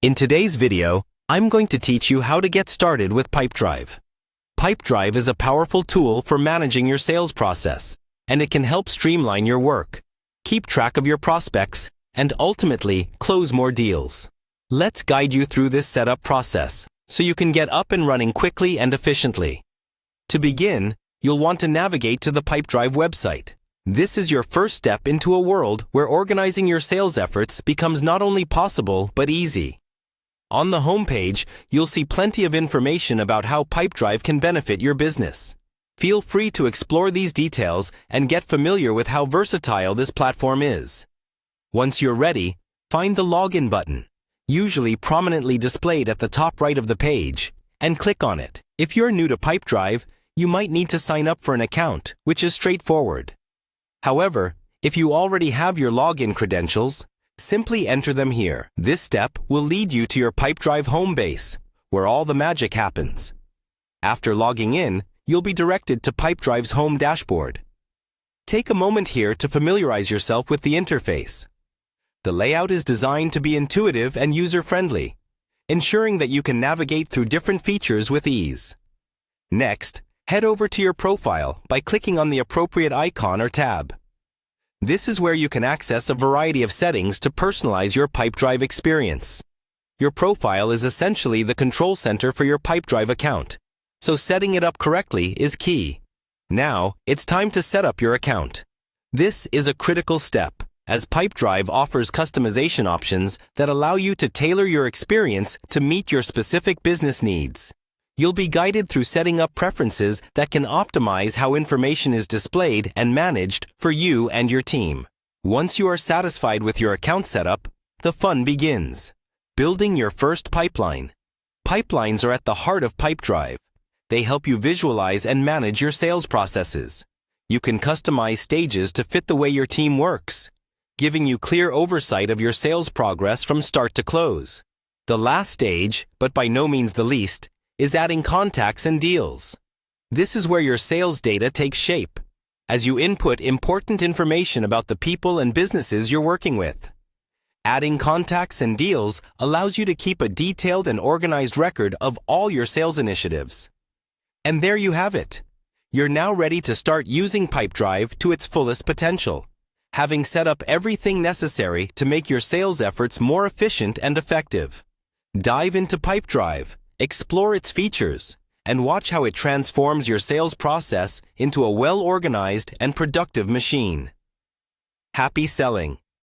In today's video, I'm going to teach you how to get started with Pipedrive. Pipedrive is a powerful tool for managing your sales process, and it can help streamline your work, keep track of your prospects, and ultimately close more deals. Let's guide you through this setup process so you can get up and running quickly and efficiently. To begin, you'll want to navigate to the Pipedrive website. This is your first step into a world where organizing your sales efforts becomes not only possible but easy. On the homepage, you'll see plenty of information about how Pipedrive can benefit your business. Feel free to explore these details and get familiar with how versatile this platform is. Once you're ready, find the Login button, usually prominently displayed at the top right of the page, and click on it. If you're new to Pipedrive, you might need to sign up for an account, which is straightforward. However, if you already have your login credentials, simply enter them here. This step will lead you to your Pipedrive home base, where all the magic happens. After logging in, you'll be directed to Pipedrive's home dashboard. Take a moment here to familiarize yourself with the interface. The layout is designed to be intuitive and user-friendly, ensuring that you can navigate through different features with ease. Next, head over to your profile by clicking on the appropriate icon or tab. This is where you can access a variety of settings to personalize your Pipedrive experience. Your profile is essentially the control center for your Pipedrive account, so setting it up correctly is key. Now, it's time to set up your account. This is a critical step, as Pipedrive offers customization options that allow you to tailor your experience to meet your specific business needs. You'll be guided through setting up preferences that can optimize how information is displayed and managed for you and your team. Once you are satisfied with your account setup, the fun begins. Building your first pipeline. Pipelines are at the heart of Pipedrive. They help you visualize and manage your sales processes. You can customize stages to fit the way your team works, giving you clear oversight of your sales progress from start to close. The last stage, but by no means the least, is adding contacts and deals. This is where your sales data takes shape, as you input important information about the people and businesses you're working with. Adding contacts and deals allows you to keep a detailed and organized record of all your sales initiatives. And there you have it. You're now ready to start using Pipedrive to its fullest potential, having set up everything necessary to make your sales efforts more efficient and effective. Dive into Pipedrive, explore its features, and watch how it transforms your sales process into a well-organized and productive machine. Happy selling!